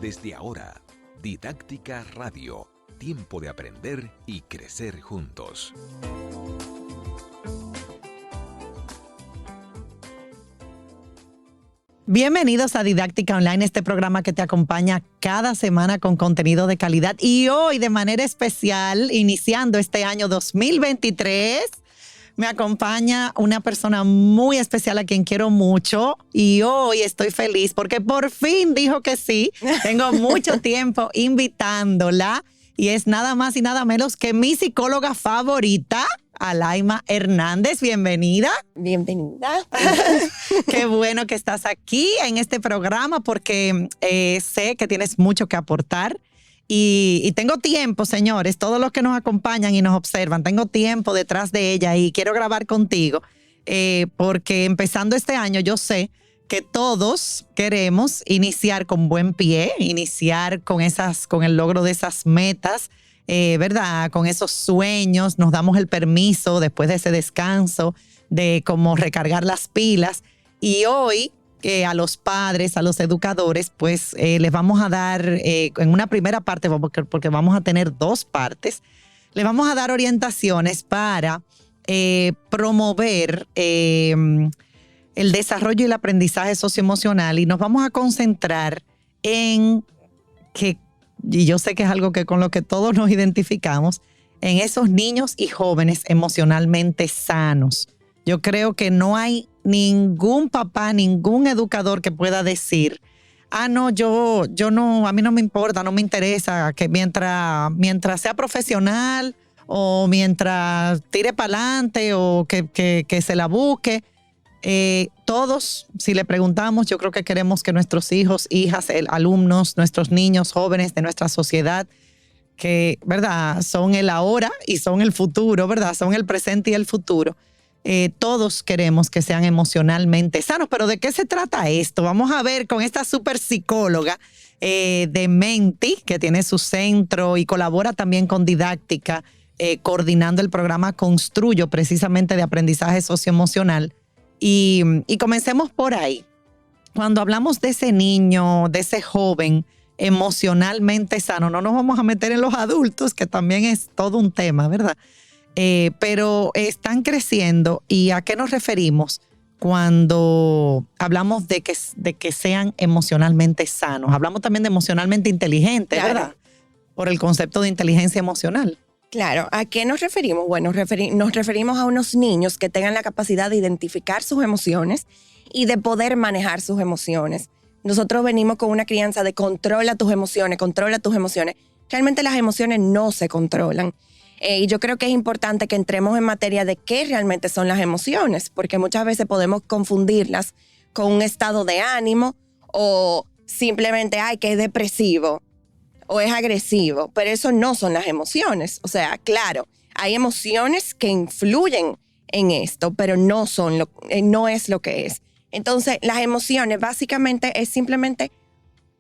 Desde ahora, Didáctica Radio. Tiempo de aprender y crecer juntos. Bienvenidos a Didáctica Online, este programa que te acompaña cada semana con contenido de calidad. Y hoy, de manera especial, iniciando este año 2023, me acompaña una persona muy especial a quien quiero mucho. Y hoy estoy feliz porque por fin dijo que sí. Tengo mucho tiempo invitándola. Y es nada más y nada menos que mi psicóloga favorita, Alaima Hernández. Bienvenida. Bienvenida. Qué bueno que estás aquí en este programa porque sé que tienes mucho que aportar y tengo tiempo, señores, todos los que nos acompañan y nos observan, tengo tiempo detrás de ella y quiero grabar contigo porque empezando este año yo sé que todos queremos iniciar con buen pie, iniciar con el logro de esas metas, ¿verdad? Con esos sueños, nos damos el permiso después de ese descanso de cómo recargar las pilas. Y hoy a los padres, a los educadores, pues les vamos a dar, en una primera parte, porque vamos a tener dos partes, les vamos a dar orientaciones para promover el desarrollo y el aprendizaje socioemocional, y nos vamos a concentrar en que, y yo sé que es algo que con lo que todos nos identificamos, en esos niños y jóvenes emocionalmente sanos. Yo creo que no hay ningún papá, ningún educador que pueda decir, no, yo no, a mí no me importa, no me interesa, que mientras sea profesional o mientras tire para adelante o que se la busque. Todos, si le preguntamos, yo creo que queremos que nuestros hijos, hijas, alumnos, nuestros niños, jóvenes de nuestra sociedad, que, ¿verdad?, son el ahora y son el futuro, ¿verdad?, son el presente y el futuro. Todos queremos que sean emocionalmente sanos. Pero ¿de qué se trata esto? Vamos a ver con esta super psicóloga de Menti, que tiene su centro y colabora también con Didáctica, coordinando el programa Construyo, precisamente de aprendizaje socioemocional. Y comencemos por ahí. Cuando hablamos de ese niño, de ese joven emocionalmente sano, no nos vamos a meter en los adultos, que también es todo un tema, ¿verdad? Pero están creciendo. ¿Y a qué nos referimos cuando hablamos de que sean emocionalmente sanos? Hablamos también de emocionalmente inteligentes, claro, ¿verdad? Por el concepto de inteligencia emocional. Claro, ¿a qué nos referimos? Bueno, nos referimos a unos niños que tengan la capacidad de identificar sus emociones y de poder manejar sus emociones. Nosotros venimos con una crianza de controla tus emociones, controla tus emociones. Realmente las emociones no se controlan. Y yo creo que es importante que entremos en materia de qué realmente son las emociones, porque muchas veces podemos confundirlas con un estado de ánimo o simplemente, que es depresivo o es agresivo, pero eso no son las emociones. O sea, claro, hay emociones que influyen en esto, pero no es lo que es. Entonces, las emociones básicamente es simplemente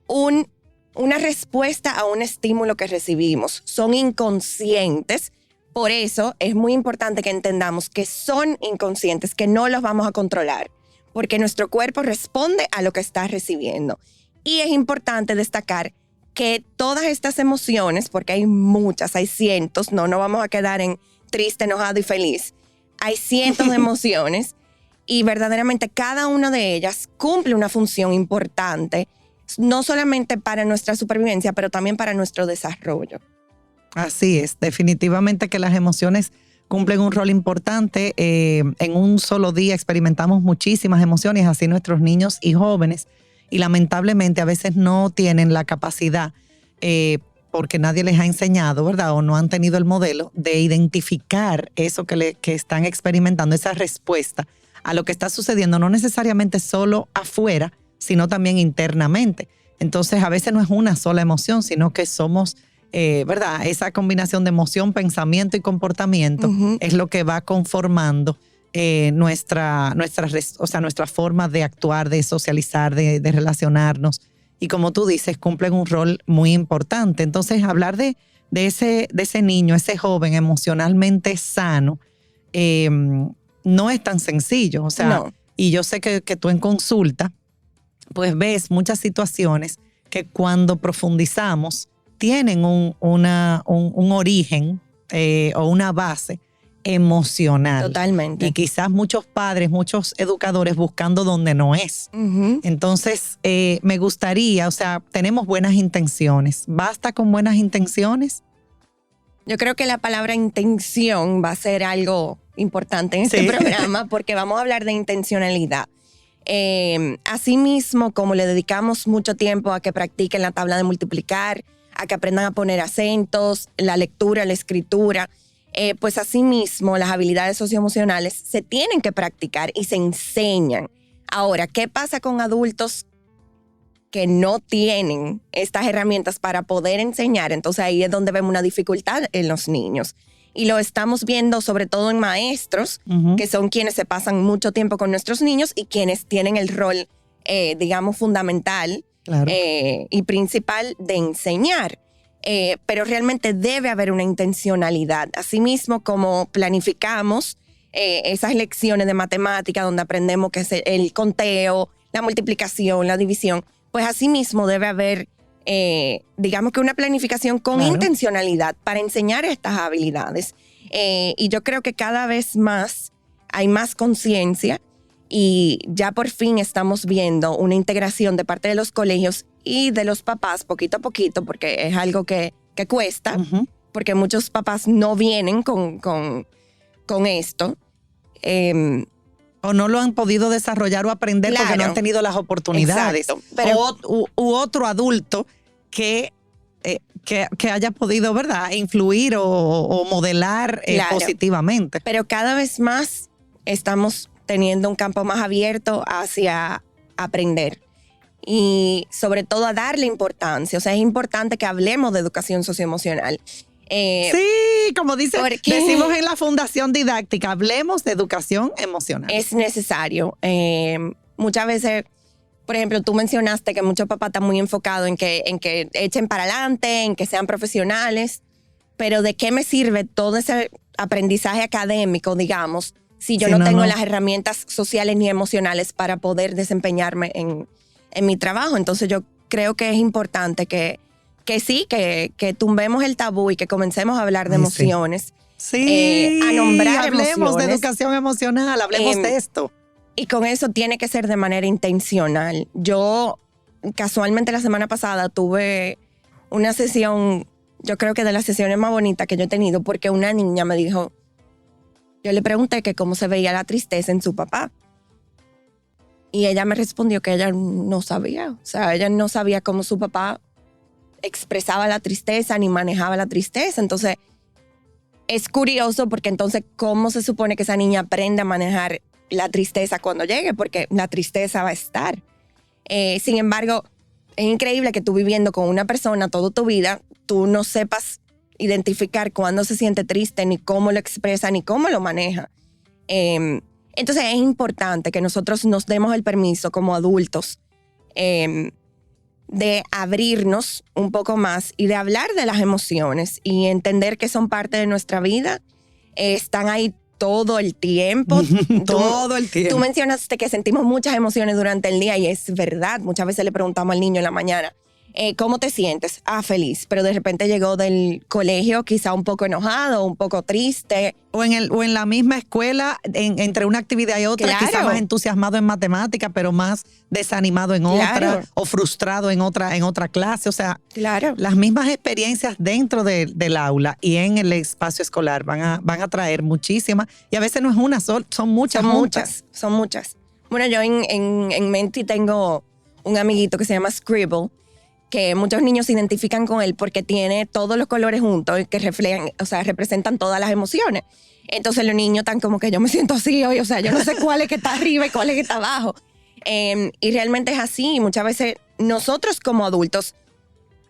una respuesta a un estímulo que recibimos. Son inconscientes, por eso es muy importante que entendamos que son inconscientes, que no los vamos a controlar, porque nuestro cuerpo responde a lo que está recibiendo. Y es importante destacar que todas estas emociones, porque hay muchas, hay cientos, no vamos a quedar en triste, enojado y feliz. Hay cientos de emociones y verdaderamente cada una de ellas cumple una función importante, no solamente para nuestra supervivencia, pero también para nuestro desarrollo. Así es, definitivamente que las emociones cumplen un rol importante. En un solo día experimentamos muchísimas emociones, así nuestros niños y jóvenes, y lamentablemente a veces no tienen la capacidad, porque nadie les ha enseñado, ¿verdad?, o no han tenido el modelo de identificar eso que están experimentando, esa respuesta a lo que está sucediendo, no necesariamente solo afuera, sino también internamente. Entonces, a veces no es una sola emoción, sino que somos, ¿verdad?, esa combinación de emoción, pensamiento y comportamiento es lo que va conformando nuestra forma de actuar, de socializar, de relacionarnos. Y como tú dices, cumplen un rol muy importante. Entonces, hablar de ese niño, ese joven emocionalmente sano, no es tan sencillo. O sea, no. Y yo sé que tú en consulta, pues ves muchas situaciones que cuando profundizamos tienen un origen o una base emocional. Totalmente. Y quizás muchos padres, muchos educadores buscando donde no es. Ujú. Entonces, me gustaría, o sea, tenemos buenas intenciones. ¿Basta con buenas intenciones? Yo creo que la palabra intención va a ser algo importante en este Sí. programa porque vamos a hablar de intencionalidad. Asimismo, como le dedicamos mucho tiempo a que practiquen la tabla de multiplicar, a que aprendan a poner acentos, la lectura, la escritura, pues asimismo las habilidades socioemocionales se tienen que practicar y se enseñan. Ahora, ¿qué pasa con adultos que no tienen estas herramientas para poder enseñar? Entonces ahí es donde vemos una dificultad en los niños. Y lo estamos viendo sobre todo en maestros, Ujú. que son quienes se pasan mucho tiempo con nuestros niños y quienes tienen el rol, digamos, fundamental Claro. y principal de enseñar. Pero realmente debe haber una intencionalidad. Asimismo, como planificamos esas lecciones de matemática donde aprendemos que es el conteo, la multiplicación, la división, pues asimismo debe haber, digamos que una planificación con Claro. intencionalidad para enseñar estas habilidades. Y yo creo que cada vez más hay más conciencia y ya por fin estamos viendo una integración de parte de los colegios y de los papás poquito a poquito, porque es algo que cuesta, Ujú. porque muchos papás no vienen con esto. O no lo han podido desarrollar o aprender porque no Claro. han tenido las oportunidades. Exacto, pero- U otro adulto que haya podido, ¿verdad?, influir o modelar Claro. positivamente. Pero cada vez más estamos teniendo un campo más abierto hacia aprender y sobre todo a darle importancia. O sea, es importante que hablemos de educación socioemocional. Sí, como porque- decimos en la Fundación Didáctica, hablemos de educación emocional. Es necesario. Muchas veces, por ejemplo, tú mencionaste que muchos papás están muy enfocados en que echen para adelante, en que sean profesionales, pero ¿de qué me sirve todo ese aprendizaje académico, digamos, si yo Sí, no no, tengo no. las herramientas sociales ni emocionales para poder desempeñarme en mi trabajo? Entonces yo creo que es importante que sí, que tumbemos el tabú y que comencemos a hablar de Ay, sí. emociones. Sí, a nombrar hablemos de emociones. educación emocional, hablemos Em, de esto. Y con eso tiene que ser de manera intencional. Yo casualmente la semana pasada tuve una sesión, yo creo que de las sesiones más bonitas que yo he tenido, porque una niña me dijo, yo le pregunté que cómo se veía la tristeza en su papá. Y ella me respondió que ella no sabía. O sea, ella no sabía cómo su papá expresaba la tristeza ni manejaba la tristeza. Entonces, es curioso porque entonces, ¿cómo se supone que esa niña aprende a manejar la tristeza cuando llegue? Porque la tristeza va a estar. Sin embargo, es increíble que tú viviendo con una persona toda tu vida, tú no sepas identificar cuándo se siente triste, ni cómo lo expresa, ni cómo lo maneja. Entonces es importante que nosotros nos demos el permiso como adultos de abrirnos un poco más y de hablar de las emociones y entender que son parte de nuestra vida. Están ahí todo el tiempo. Todo el tiempo. Tú mencionaste que sentimos muchas emociones durante el día y es verdad. Muchas veces le preguntamos al niño en la mañana, ¿cómo te sientes? Ah, feliz. Pero de repente llegó del colegio quizá un poco enojado, un poco triste. O en la misma escuela, entre una actividad y otra, Claro. quizás más entusiasmado en matemática, pero más desanimado en Claro. otra, o frustrado en otra clase. O sea, Claro. las mismas experiencias dentro del aula y en el espacio escolar van a traer muchísimas. Y a veces no es una sola, son muchas. Son juntas. muchas, son muchas. Bueno, yo en Menti tengo un amiguito que se llama Scribble, que muchos niños se identifican con él porque tiene todos los colores juntos y que reflejan, o sea, representan todas las emociones. Entonces los niños están como que yo me siento así hoy, o sea, yo no sé cuál es que está arriba y cuál es que está abajo. Y realmente es así. Muchas veces nosotros como adultos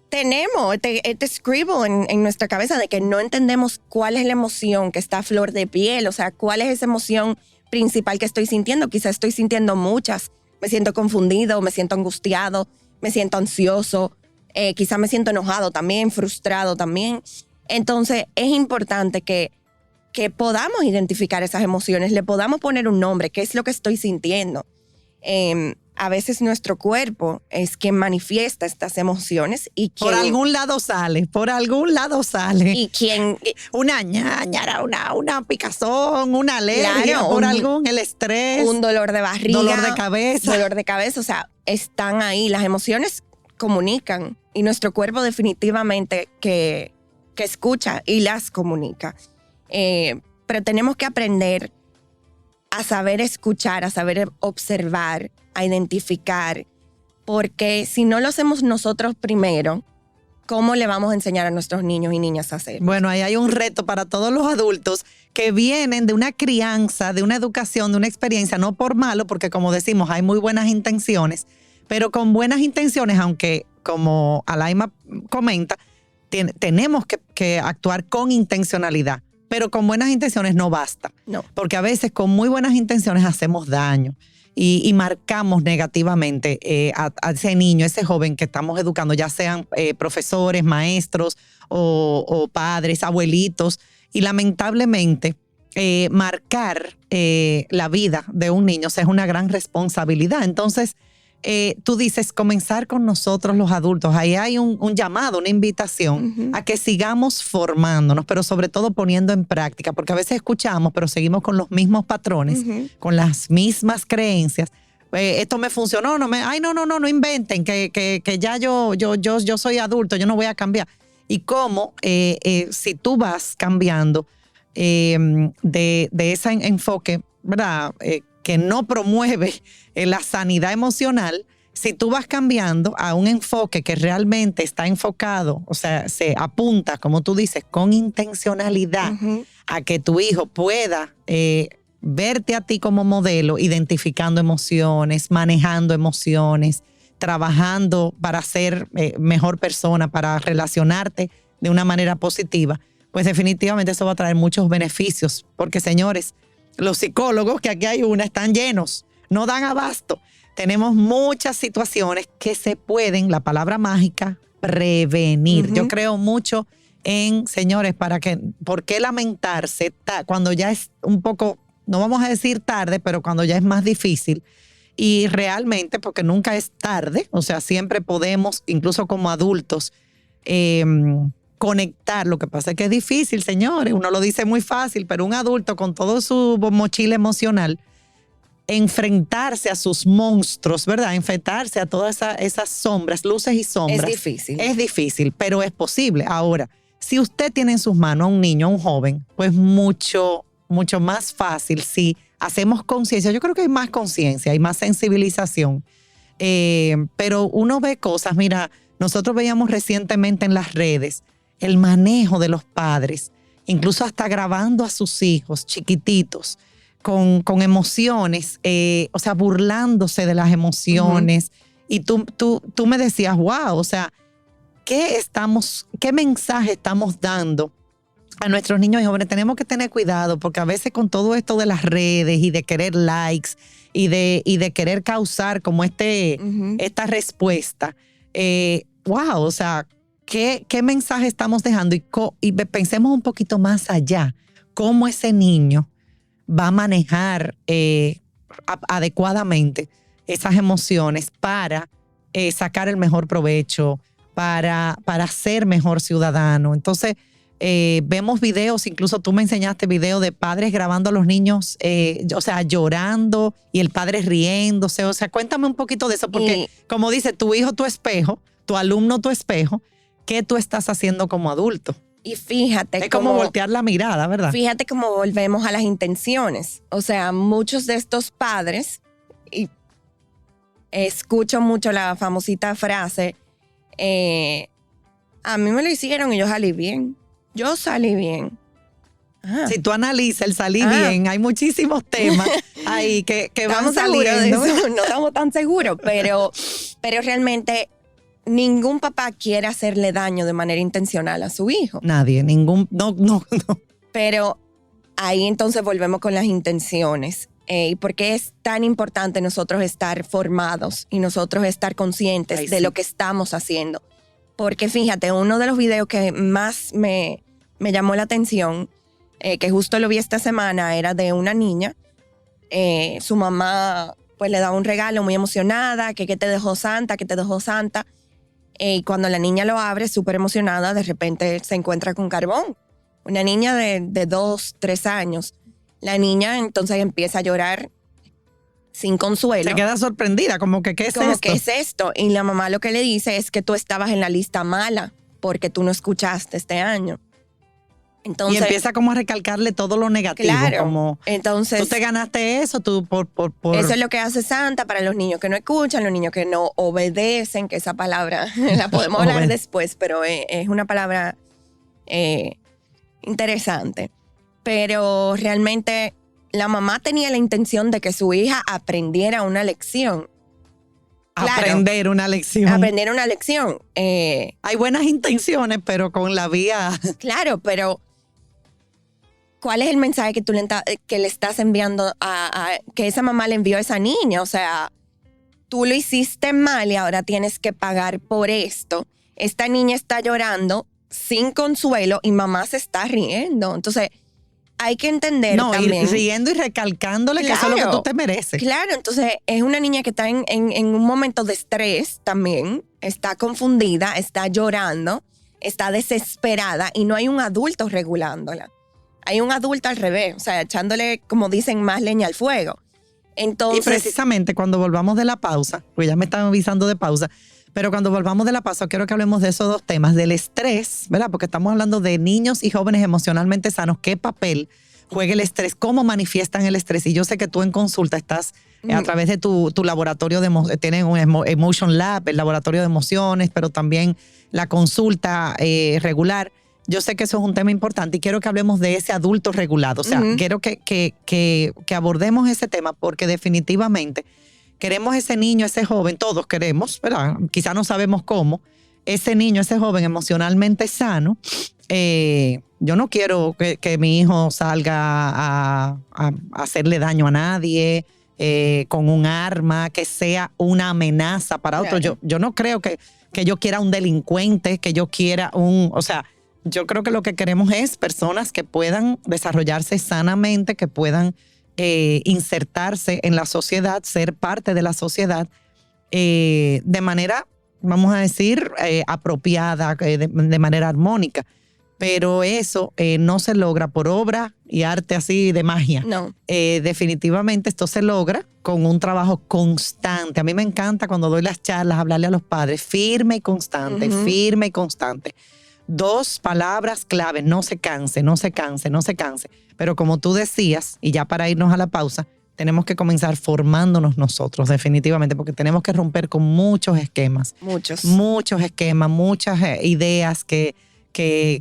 tenemos este scribble en nuestra cabeza de que no entendemos cuál es la emoción que está a flor de piel, o sea, cuál es esa emoción principal que estoy sintiendo. Quizás estoy sintiendo muchas. Me siento confundido, me siento angustiado, me siento ansioso, quizás me siento enojado también, frustrado también. Entonces, es importante que podamos identificar esas emociones, le podamos poner un nombre, qué es lo que estoy sintiendo. a veces nuestro cuerpo es quien manifiesta estas emociones y quien, por algún lado sale. Y quien una ñañara, una picazón, una alergia, claro, el estrés. Un dolor de barriga. Dolor de cabeza. O sea, están ahí. Las emociones comunican y nuestro cuerpo definitivamente que escucha y las comunica. Pero tenemos que aprender a saber escuchar, a saber observar, a identificar, porque si no lo hacemos nosotros primero, ¿cómo le vamos a enseñar a nuestros niños y niñas a hacer? Bueno, ahí hay un reto para todos los adultos que vienen de una crianza, de una educación, de una experiencia, no por malo, porque como decimos, hay muy buenas intenciones, pero con buenas intenciones, aunque como Alaima comenta, tenemos que actuar con intencionalidad. Pero con buenas intenciones no basta. No. Porque a veces con muy buenas intenciones hacemos daño y marcamos negativamente a ese niño, ese joven que estamos educando, ya sean profesores, maestros o padres, abuelitos. Y lamentablemente marcar la vida de un niño, o sea, es una gran responsabilidad. Entonces, tú dices, comenzar con nosotros los adultos. Ahí hay un llamado, una invitación a que sigamos formándonos, pero sobre todo poniendo en práctica, porque a veces escuchamos, pero seguimos con los mismos patrones, con las mismas creencias. Esto me funcionó, no inventen, que ya yo soy adulto, yo no voy a cambiar. Y cómo, si tú vas cambiando de ese enfoque, ¿verdad?, que no promueve la sanidad emocional, si tú vas cambiando a un enfoque que realmente está enfocado, o sea, se apunta, como tú dices, con intencionalidad a que tu hijo pueda verte a ti como modelo, identificando emociones, manejando emociones, trabajando para ser mejor persona, para relacionarte de una manera positiva, pues definitivamente eso va a traer muchos beneficios. Porque, señores, los psicólogos, que aquí hay una, están llenos, no dan abasto. Tenemos muchas situaciones que se pueden, la palabra mágica, prevenir. Yo creo mucho en, señores, ¿por qué lamentarse cuando ya es un poco, no vamos a decir tarde, pero cuando ya es más difícil? Y realmente, porque nunca es tarde, o sea, siempre podemos, incluso como adultos, conectar. Lo que pasa es que es difícil, señores. Uno lo dice muy fácil, pero un adulto con todo su mochila emocional, enfrentarse a sus monstruos, ¿verdad? Enfrentarse a todas esas sombras, luces y sombras. Es difícil. Es difícil, pero es posible. Ahora, si usted tiene en sus manos a un niño, a un joven, pues mucho más fácil si hacemos conciencia. Yo creo que hay más conciencia, hay más sensibilización. Pero uno ve cosas, mira, nosotros veíamos recientemente en las redes el manejo de los padres, incluso hasta grabando a sus hijos chiquititos con emociones, o sea, burlándose de las emociones. Y tú me decías, wow, o sea, ¿qué mensaje estamos dando a nuestros niños y jóvenes? Tenemos que tener cuidado, porque a veces con todo esto de las redes y de querer likes y de querer causar como esta respuesta, wow, o sea, ¿qué mensaje estamos dejando? Y pensemos un poquito más allá, cómo ese niño va a manejar adecuadamente esas emociones para sacar el mejor provecho, para ser mejor ciudadano. Entonces, vemos videos, incluso tú me enseñaste videos de padres grabando a los niños, o sea, llorando y el padre riéndose. O sea, cuéntame un poquito de eso, porque como dice, tu hijo tu espejo, tu alumno tu espejo, ¿qué tú estás haciendo como adulto? Y fíjate es como voltear la mirada, ¿verdad? Fíjate cómo volvemos a las intenciones. O sea, muchos de estos padres, y escucho mucho la famosita frase, a mí me lo hicieron y yo salí bien. Yo salí bien. Si tú analizas el salir bien, hay muchísimos temas ahí que van saliendo. De eso, no estamos tan seguros, pero realmente ningún papá quiere hacerle daño de manera intencional a su hijo. Nadie, no. Pero ahí entonces volvemos con las intenciones. ¿Y por qué es tan importante nosotros estar formados y nosotros estar conscientes de lo que estamos haciendo? Porque fíjate, uno de los videos que más me llamó la atención, que justo lo vi esta semana, era de una niña. Su mamá pues le da un regalo muy emocionada, que te dejó Santa, que te dejó Santa. Y cuando la niña lo abre, súper emocionada, de repente se encuentra con carbón. Una niña de 2, 3 años. La niña entonces empieza a llorar sin consuelo. Se queda sorprendida, como que ¿qué es como, esto? ¿qué es esto? Y la mamá lo que le dice es que tú estabas en la lista mala porque tú no escuchaste este año. Entonces, y empieza como a recalcarle todo lo negativo. Claro. Como, entonces, tú te ganaste eso, tú por... Eso es lo que hace Santa para los niños que no escuchan, los niños que no obedecen, que esa palabra la podemos hablar después, pero es una palabra interesante. Pero realmente la mamá tenía la intención de que su hija aprendiera una lección. Aprender una lección. Aprender una lección. Hay buenas intenciones, pero con la vía... Claro, pero ¿cuál es el mensaje que tú que le estás enviando que esa mamá le envió a esa niña? O sea, tú lo hiciste mal y ahora tienes que pagar por esto. Esta niña está llorando sin consuelo y mamá se está riendo. Entonces, hay que entender también. Y riendo y recalcándole que eso es lo que tú te mereces. Claro, entonces es una niña que está en un momento de estrés también, está confundida, está llorando, está desesperada y no hay un adulto regulándola. Hay un adulto al revés, o sea, echándole, como dicen, más leña al fuego. Entonces, y precisamente cuando volvamos de la pausa, pues ya me están avisando de pausa, pero cuando volvamos de la pausa quiero que hablemos de esos dos temas, del estrés, ¿verdad? Porque estamos hablando de niños y jóvenes emocionalmente sanos. ¿Qué papel juega el estrés? ¿Cómo manifiestan el estrés? Y yo sé que tú en consulta estás a través de tu laboratorio tienen un Emotion Lab, el laboratorio de emociones, pero también la consulta regular. Yo sé que eso es un tema importante y quiero que hablemos de ese adulto regulado. O sea, quiero que abordemos ese tema porque definitivamente queremos ese niño, ese joven, todos queremos, ¿verdad? Quizá no sabemos cómo. Ese niño, ese joven emocionalmente sano. Yo no quiero que mi hijo salga a hacerle daño a nadie con un arma, que sea una amenaza para otro. Yo no creo que yo quiera un delincuente, que yo quiera o sea, yo creo que lo que queremos es personas que puedan desarrollarse sanamente, que puedan insertarse en la sociedad, ser parte de la sociedad de manera, vamos a decir, apropiada, de manera armónica. Pero eso no se logra por obra y arte así de magia. No. Definitivamente esto se logra con un trabajo constante. A mí me encanta cuando doy las charlas hablarle a los padres, firme y constante, firme y constante. 2 palabras clave: no se canse, no se canse, no se canse. Pero como tú decías, y ya para irnos a la pausa, tenemos que comenzar formándonos nosotros, definitivamente, porque tenemos que romper con muchos esquemas. Muchos esquemas, muchas ideas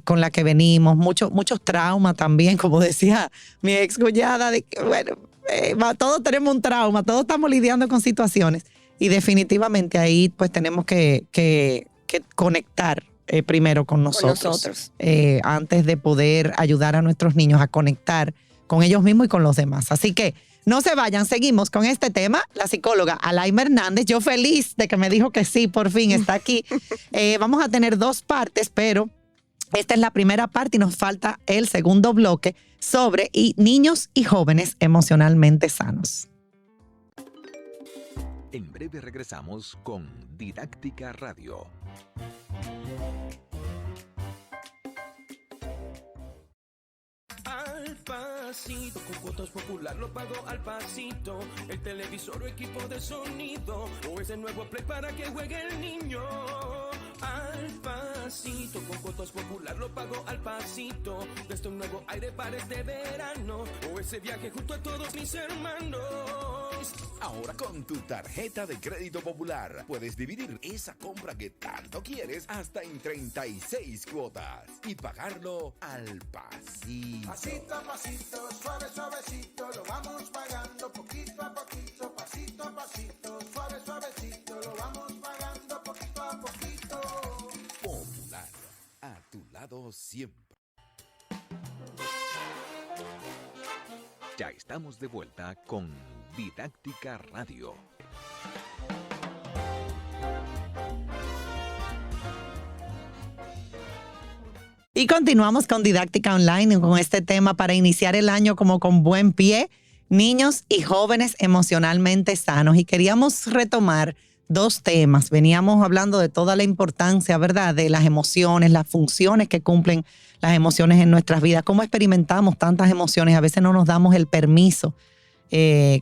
con las que venimos, muchos traumas también, como decía mi ex cuñada, de que, bueno, todos tenemos un trauma, todos estamos lidiando con situaciones y definitivamente ahí pues tenemos que conectar primero con nosotros. Antes de poder ayudar a nuestros niños a conectar con ellos mismos y con los demás. Así que no se vayan, seguimos con este tema. La psicóloga Alaima Hernández, yo feliz de que me dijo que sí, por fin está aquí. Vamos a tener 2 partes, pero esta es la primera parte y nos falta el segundo bloque sobre niños y jóvenes emocionalmente sanos. En breve regresamos con Didáctica Radio. Al pasito, con Cuotas Popular lo pago al pasito. El televisor o equipo de sonido, o ese nuevo play para que juegue el niño. Al pasito, con Cuotas Popular lo pago al pasito. Desde un nuevo aire para este verano, o ese viaje junto a todos mis hermanos. Ahora con tu tarjeta de crédito popular puedes dividir esa compra que tanto quieres hasta en 36 cuotas y pagarlo al pasito. Pasito a pasito, suave suavecito, lo vamos pagando poquito a poquito, pasito a pasito, suave suavecito, lo vamos pagando poquito a poquito. Popular, a tu lado siempre. Ya estamos de vuelta con Didáctica Radio. Y continuamos con Didáctica Online, con este tema para iniciar el año como con buen pie. niños y jóvenes emocionalmente sanos. Y queríamos retomar 2 temas. Veníamos hablando de toda la importancia, ¿verdad?, de las emociones, las funciones que cumplen las emociones en nuestras vidas, cómo experimentamos tantas emociones. A veces no nos damos el permiso,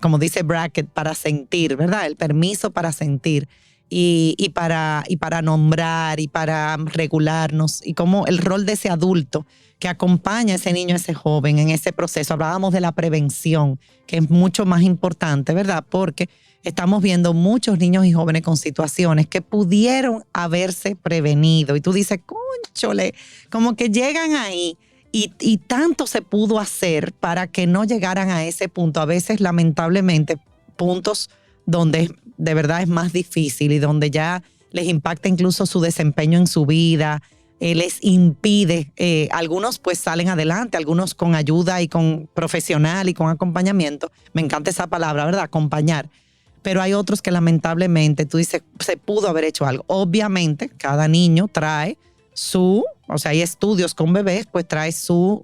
como dice Brackett, para sentir, ¿verdad? El permiso para sentir y para nombrar y para regularnos, y cómo el rol de ese adulto que acompaña a ese niño, a ese joven en ese proceso. Hablábamos de la prevención, que es mucho más importante, ¿verdad? Porque estamos viendo muchos niños y jóvenes con situaciones que pudieron haberse prevenido. Y tú dices, cónchole, como que llegan ahí y tanto se pudo hacer para que no llegaran a ese punto. A veces, lamentablemente, puntos donde de verdad es más difícil y donde ya les impacta incluso su desempeño en su vida, les impide. Algunos pues salen adelante, algunos con ayuda y con profesional y con acompañamiento. Me encanta esa palabra, ¿verdad? Acompañar. Pero hay otros que lamentablemente tú dices, se pudo haber hecho algo. Obviamente, cada niño trae hay estudios con bebés, pues trae su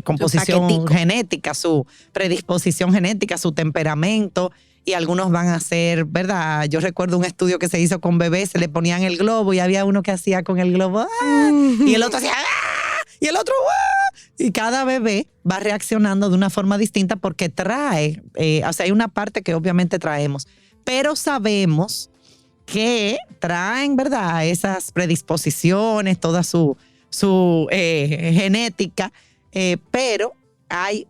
composición genética, su predisposición genética, su temperamento, y algunos van a ser, ¿verdad? Yo recuerdo un estudio que se hizo con bebés, se le ponían el globo y había uno que hacía con el globo, ¡ah! Y el otro hacía, ¡ah! Y el otro, ¡ah! Y cada bebé va reaccionando de una forma distinta porque trae, hay una parte que obviamente traemos, pero sabemos que traen, ¿verdad?, esas predisposiciones, toda su genética, pero hay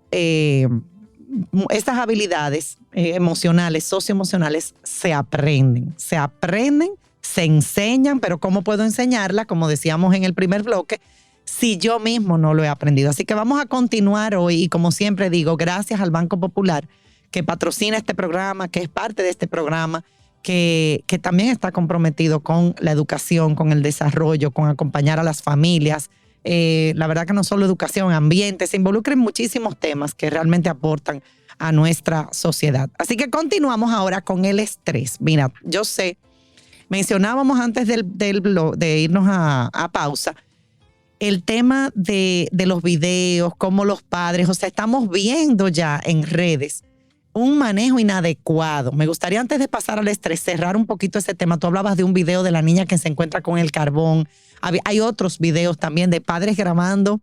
estas habilidades emocionales, socioemocionales, se aprenden, se enseñan, pero ¿cómo puedo enseñarla? Como decíamos en el primer bloque, si yo mismo no lo he aprendido. Así que vamos a continuar hoy y, como siempre digo, gracias al Banco Popular que patrocina este programa, que es parte de este programa, que también está comprometido con la educación, con el desarrollo, con acompañar a las familias. La verdad que no solo educación, ambiente, se involucran muchísimos temas que realmente aportan a nuestra sociedad. Así que continuamos ahora con el estrés. Mira, yo sé, mencionábamos antes de irnos a pausa, el tema de los videos, cómo los padres, estamos viendo ya en redes un manejo inadecuado. Me gustaría, antes de pasar al estrés, cerrar un poquito ese tema. Tú hablabas de un video de la niña que se encuentra con el carbón. Hay otros videos también de padres grabando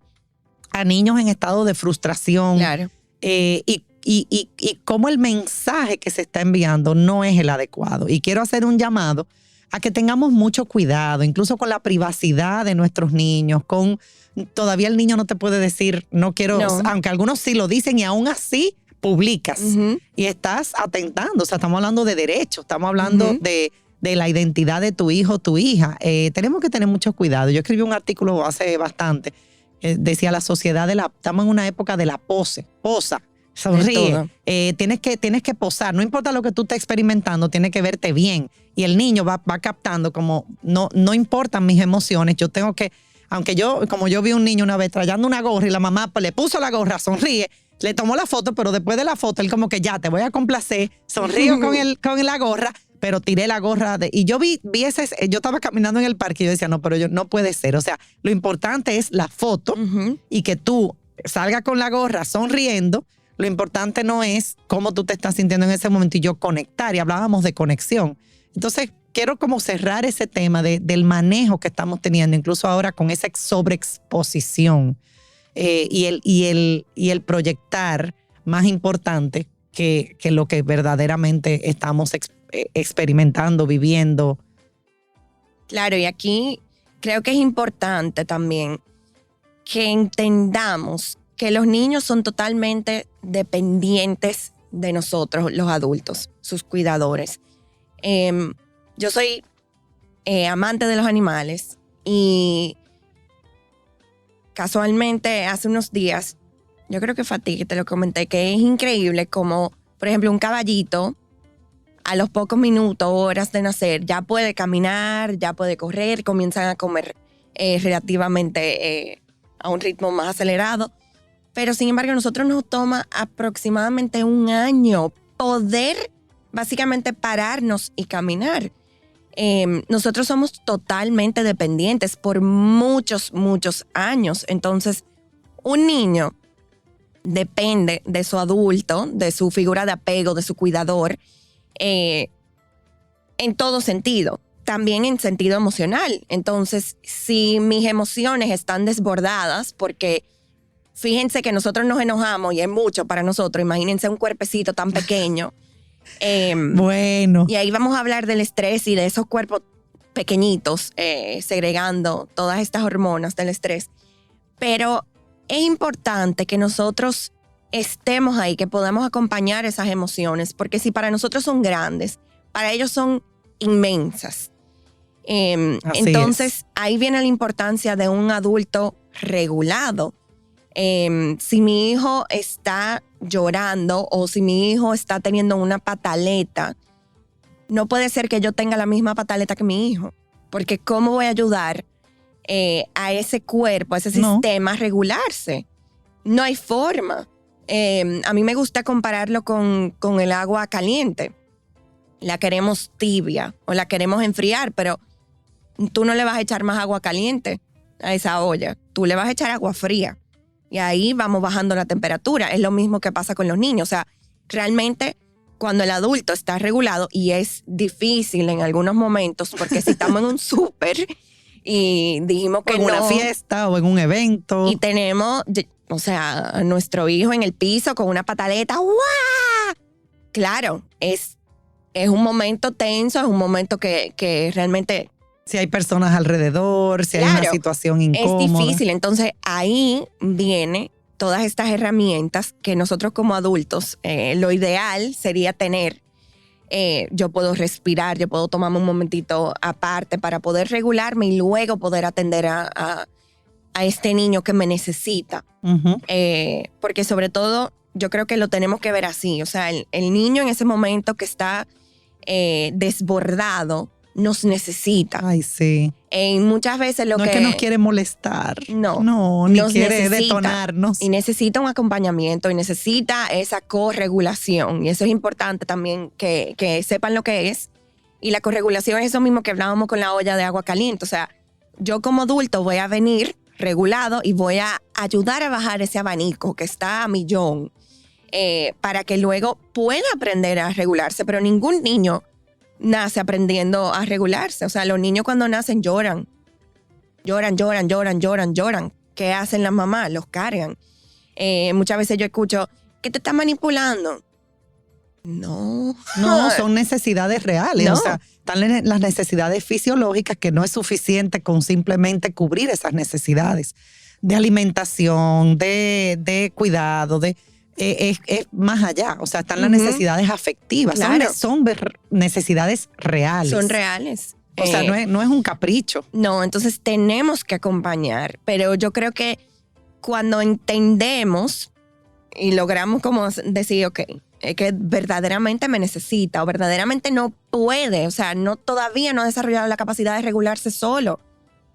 a niños en estado de frustración. Claro. Y cómo el mensaje que se está enviando no es el adecuado. Y quiero hacer un llamado a que tengamos mucho cuidado, incluso con la privacidad de nuestros niños. Todavía el niño no te puede decir, no quiero, aunque algunos sí lo dicen, y aún así publicas y estás atentando. Estamos hablando de derechos, estamos hablando de la identidad de tu hijo o tu hija. Tenemos que tener mucho cuidado. Yo escribí un artículo hace bastante, decía estamos en una época de la posa, sonríe. Tienes que posar, no importa lo que tú estés experimentando, tienes que verte bien. Y el niño va captando como, no importan mis emociones, yo tengo que, como yo vi un niño una vez trayendo una gorra y la mamá le puso la gorra, sonríe, le tomó la foto, pero después de la foto él como que ya, te voy a complacer, sonrío con la gorra, pero tiré la gorra. Y yo vi ese, yo estaba caminando en el parque y yo decía, no, pero no puede ser. O sea, lo importante es la foto y que tú salgas con la gorra sonriendo. Lo importante no es cómo tú te estás sintiendo en ese momento, y yo conectar, y hablábamos de conexión. Entonces, quiero como cerrar ese tema del manejo que estamos teniendo, incluso ahora con esa sobreexposición. Y el proyectar más importante que lo que verdaderamente estamos experimentando, viviendo. Claro, y aquí creo que es importante también que entendamos que los niños son totalmente dependientes de nosotros, los adultos, sus cuidadores. Yo soy amante de los animales y casualmente, hace unos días, yo creo que fue a ti que te lo comenté, que es increíble como, por ejemplo, un caballito a los pocos minutos, horas de nacer, ya puede caminar, ya puede correr, comienzan a comer relativamente a un ritmo más acelerado. Pero, sin embargo, a nosotros nos toma aproximadamente 1 año poder básicamente pararnos y caminar. Nosotros somos totalmente dependientes por muchos, muchos años. Entonces, un niño depende de su adulto, de su figura de apego, de su cuidador, en todo sentido, también en sentido emocional. Entonces, si mis emociones están desbordadas, porque fíjense que nosotros nos enojamos y es mucho para nosotros, imagínense un cuerpecito tan pequeño. Bueno. Y ahí vamos a hablar del estrés y de esos cuerpos pequeñitos segregando todas estas hormonas del estrés. Pero es importante que nosotros estemos ahí, que podamos acompañar esas emociones, porque si para nosotros son grandes, para ellos son inmensas. Entonces, ahí viene la importancia de un adulto regulado. Si mi hijo está llorando o si mi hijo está teniendo una pataleta, no puede ser que yo tenga la misma pataleta que mi hijo, porque ¿cómo voy a ayudar a ese cuerpo, a ese sistema a regularse? No hay forma. A mí me gusta compararlo con el agua caliente. La queremos tibia o la queremos enfriar, pero tú no le vas a echar más agua caliente a esa olla. Tú le vas a echar agua fría. Y ahí vamos bajando la temperatura. Es lo mismo que pasa con los niños. O sea, realmente cuando el adulto está regulado, y es difícil en algunos momentos, porque si estamos en un súper y dijimos que en una fiesta o en un evento. Y tenemos, o sea, a nuestro hijo en el piso con una pataleta. ¡Guau! Claro, es un momento tenso, es un momento que realmente... Si hay personas alrededor, si hay una situación incómoda. Es difícil. Entonces, ahí viene todas estas herramientas que nosotros como adultos, lo ideal sería tener. Yo puedo respirar, yo puedo tomarme un momentito aparte para poder regularme y luego poder atender a este niño que me necesita. Uh-huh. Porque sobre todo, yo creo que lo tenemos que ver así. O sea, el niño en ese momento que está desbordado, nos necesita. Ay, sí. Muchas veces no es que nos quiere molestar. No, ni quiere detonarnos. Y necesita un acompañamiento y necesita esa corregulación. Y eso es importante también que sepan lo que es. Y la corregulación es eso mismo que hablábamos con la olla de agua caliente. O sea, yo como adulto voy a venir regulado y voy a ayudar a bajar ese abanico que está a millón para que luego pueda aprender a regularse. Pero ningún niño nace aprendiendo a regularse. O sea, los niños cuando nacen lloran. Lloran. ¿Qué hacen las mamás? Los cargan. Muchas veces yo escucho, ¿qué te está manipulando? No, son necesidades reales. No. O sea, están las necesidades fisiológicas, que no es suficiente con simplemente cubrir esas necesidades de alimentación, de cuidado, es más allá. O sea, están las necesidades afectivas. Claro. Son necesidades reales. Son reales. O sea, no es un capricho. No, entonces tenemos que acompañar. Pero yo creo que cuando entendemos y logramos como decir, ok, es que verdaderamente me necesita o verdaderamente no puede, o sea, todavía no ha desarrollado la capacidad de regularse solo.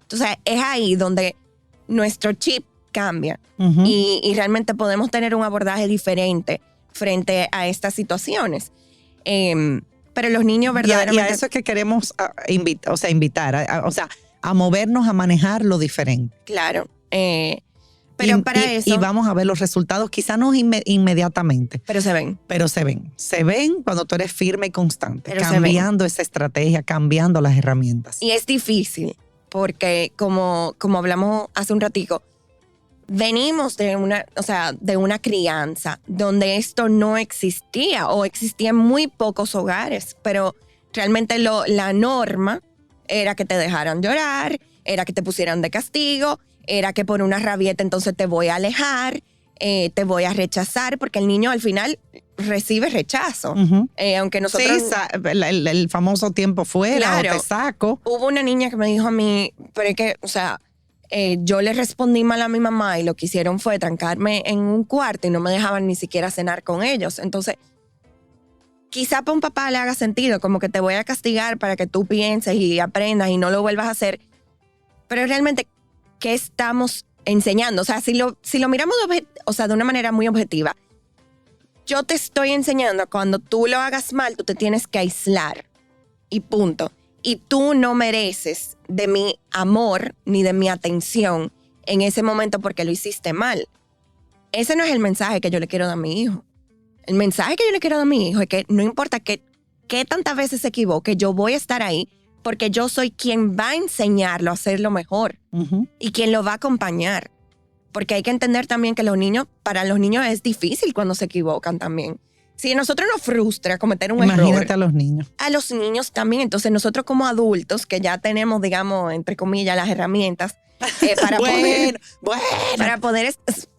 Entonces, es ahí donde nuestro chip cambia. Uh-huh. Y realmente podemos tener un abordaje diferente frente a estas situaciones. Pero los niños verdaderamente... Y a eso es que queremos invitar, a movernos, a manejar lo diferente. Claro. Pero para eso... Y vamos a ver los resultados, quizá no inmediatamente. Pero se ven. Se ven cuando tú eres firme y constante, cambiando esa estrategia, cambiando las herramientas. Y es difícil, porque como hablamos hace un ratico, venimos de una crianza donde esto no existía o existía en muy pocos hogares, pero realmente la norma era que te dejaran llorar, era que te pusieran de castigo, era que por una rabieta entonces te voy a alejar, te voy a rechazar, porque el niño al final recibe rechazo. Uh-huh. Aunque nosotros... Sí, el famoso tiempo fuera, claro, o te saco. Hubo una niña que me dijo a mí, pero es que, o sea, yo le respondí mal a mi mamá y lo que hicieron fue trancarme en un cuarto y no me dejaban ni siquiera cenar con ellos. Entonces, quizá para un papá le haga sentido, como que te voy a castigar para que tú pienses y aprendas y no lo vuelvas a hacer. Pero realmente, ¿qué estamos enseñando? O sea, si lo miramos de una manera muy objetiva, yo te estoy enseñando, cuando tú lo hagas mal, tú te tienes que aislar y punto. Y tú no mereces de mi amor ni de mi atención en ese momento porque lo hiciste mal. ese no es el mensaje que yo le quiero dar a mi hijo. El mensaje que yo le quiero dar a mi hijo es que no importa qué tantas veces se equivoque, yo voy a estar ahí porque yo soy quien va a enseñarlo a hacerlo mejor y quien lo va a acompañar. Porque hay que entender también que para los niños es difícil cuando se equivocan también. Si a nosotros nos frustra cometer un error. Imagínate a los niños. A los niños también. Entonces nosotros como adultos, que ya tenemos, digamos, entre comillas, las herramientas para poder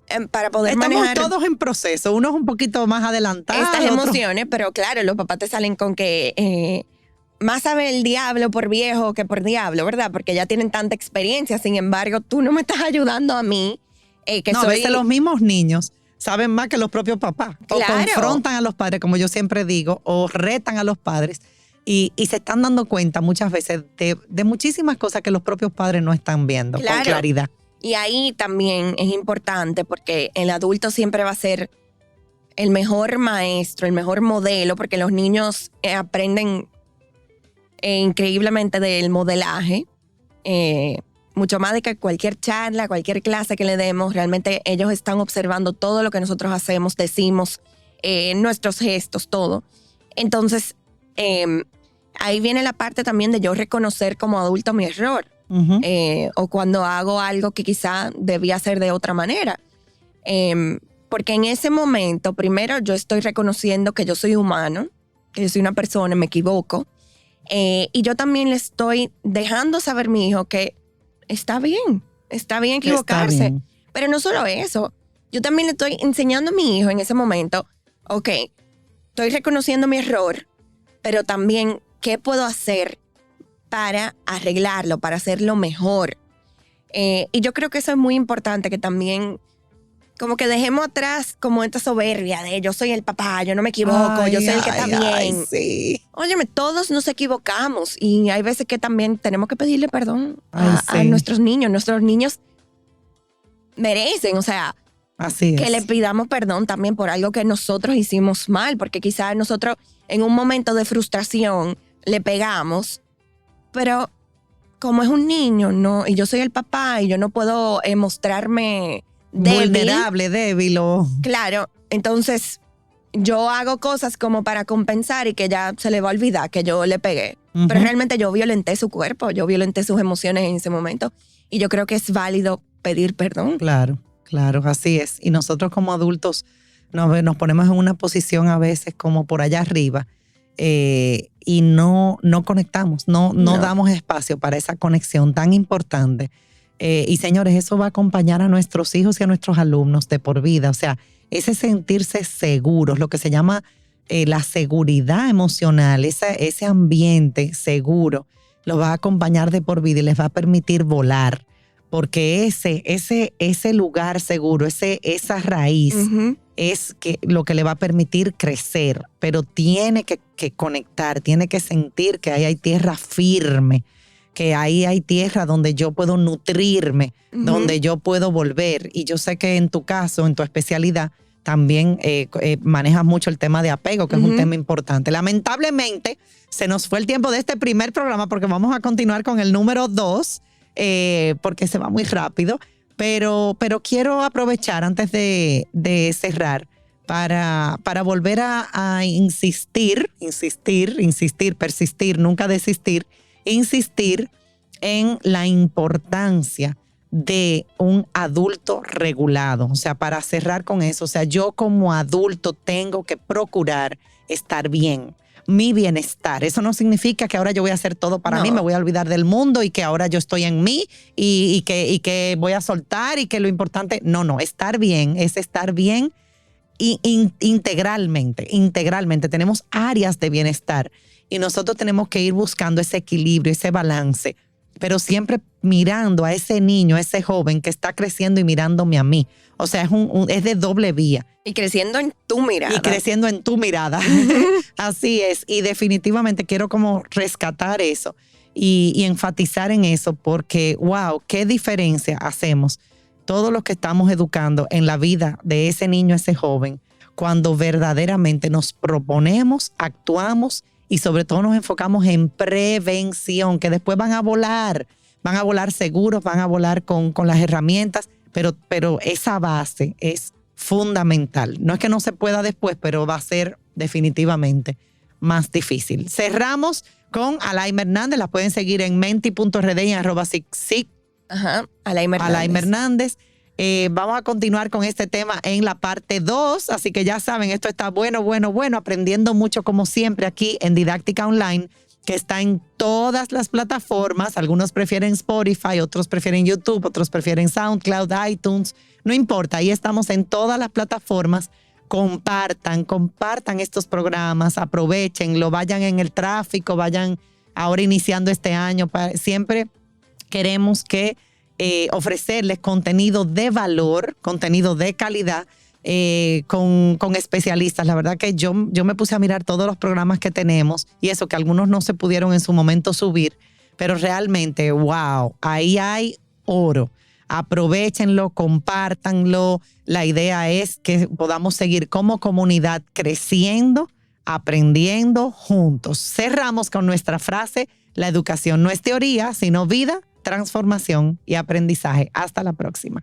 Estamos manejar todos en proceso. Unos un poquito más adelantados. estas otros- emociones, pero claro, los papás te salen con que más sabe el diablo por viejo que por diablo, ¿verdad? Porque ya tienen tanta experiencia. Sin embargo, tú no me estás ayudando a mí, que no, soy... a veces los mismos niños saben más que los propios papás. O Claro. confrontan a los padres, como yo siempre digo, o retan a los padres. Y se están dando cuenta muchas veces de muchísimas cosas que los propios padres no están viendo con Claro. claridad. Y ahí también es importante porque el adulto siempre va a ser el mejor maestro, el mejor modelo, porque los niños aprenden increíblemente del modelaje, mucho más de que cualquier charla, cualquier clase que le demos, realmente ellos están observando todo lo que nosotros hacemos, decimos, nuestros gestos, todo. Entonces, ahí viene la parte también de yo reconocer como adulto mi error. Ujú. O cuando hago algo que quizá debía hacer de otra manera. Porque en ese momento, primero yo estoy reconociendo que yo soy humano, que yo soy una persona, me equivoco. Y yo también le estoy dejando saber a mi hijo que está bien equivocarse. Está bien. Pero no solo eso, yo también le estoy enseñando a mi hijo en ese momento, ok, estoy reconociendo mi error, pero también qué puedo hacer para arreglarlo, para hacerlo mejor. Y yo creo que eso es muy importante, que también como que dejemos atrás como esta soberbia de yo soy el papá, yo no me equivoco, yo soy el que está bien. Sí. Óyeme, todos nos equivocamos y hay veces que también tenemos que pedirle perdón Ay, a sí. nuestros niños. Nuestros niños merecen, o sea, Así que es. le pidamos perdón también por algo que nosotros hicimos mal, porque quizás nosotros en un momento de frustración le pegamos, pero como es un niño, no, y yo soy el papá y yo no puedo mostrarme débil. Vulnerable, débil o... Claro, entonces yo hago cosas como para compensar y que ya se le va a olvidar que yo le pegué. Ujú. Pero realmente yo violenté su cuerpo, yo violenté sus emociones en ese momento y yo creo que es válido pedir perdón. Claro, claro, así es. Y nosotros como adultos nos ponemos en una posición a veces como por allá arriba y no conectamos, no damos espacio para esa conexión tan importante. Y señores, eso va a acompañar a nuestros hijos y a nuestros alumnos de por vida. O sea, ese sentirse seguros, lo que se llama la seguridad emocional, ese ambiente seguro, los va a acompañar de por vida y les va a permitir volar. Porque ese lugar seguro, esa raíz, Ujú. es lo que le va a permitir crecer, pero tiene que conectar, tiene que sentir que ahí hay tierra firme, que ahí hay tierra donde yo puedo nutrirme, Ujú. donde yo puedo volver. Y yo sé que en tu caso, en tu especialidad, también manejas mucho el tema de apego, que es un Ujú. tema importante. Lamentablemente, se nos fue el tiempo de este primer programa porque vamos a continuar con el número 2, porque se va muy rápido. Pero quiero aprovechar antes de cerrar para volver a insistir, persistir, nunca desistir, insistir en la importancia de un adulto regulado. O sea, para cerrar con eso, o sea, yo como adulto tengo que procurar estar bien. Mi bienestar. Eso no significa que ahora yo voy a hacer todo para No. mí, me voy a olvidar del mundo y que ahora yo estoy en mí y que voy a soltar y que lo importante, no, estar bien es estar bien integralmente. Tenemos áreas de bienestar y nosotros tenemos que ir buscando ese equilibrio, ese balance, pero siempre mirando a ese niño, a ese joven que está creciendo y mirándome a mí. O sea, es de doble vía. Y creciendo en tu mirada. Y creciendo en tu mirada. Así es. Y definitivamente quiero como rescatar eso y enfatizar en eso porque, wow, qué diferencia hacemos todos los que estamos educando en la vida de ese niño, ese joven, cuando verdaderamente nos proponemos, actuamos y sobre todo nos enfocamos en prevención, que después van a volar seguros, van a volar con las herramientas, pero esa base es fundamental. No es que no se pueda después, pero va a ser definitivamente más difícil. Cerramos con Alaima Hernández. La pueden seguir en menti.rd y en @sic. Ajá, Alaima Hernández. Alaima Hernández. Vamos a continuar con este tema en la parte 2, así que ya saben, esto está bueno, aprendiendo mucho como siempre aquí en Didáctica Online, que está en todas las plataformas. Algunos prefieren Spotify, otros prefieren YouTube, otros prefieren SoundCloud, iTunes, no importa, ahí estamos en todas las plataformas. Compartan estos programas, aprovechenlo, vayan en el tráfico, vayan ahora iniciando este año. Siempre queremos que ofrecerles contenido de valor, contenido de calidad, con especialistas. La verdad que yo me puse a mirar todos los programas que tenemos y eso, que algunos no se pudieron en su momento subir, pero realmente, wow, ahí hay oro. Aprovechenlo, compártanlo. La idea es que podamos seguir como comunidad creciendo, aprendiendo juntos. Cerramos con nuestra frase: la educación no es teoría, sino vida, transformación y aprendizaje. Hasta la próxima.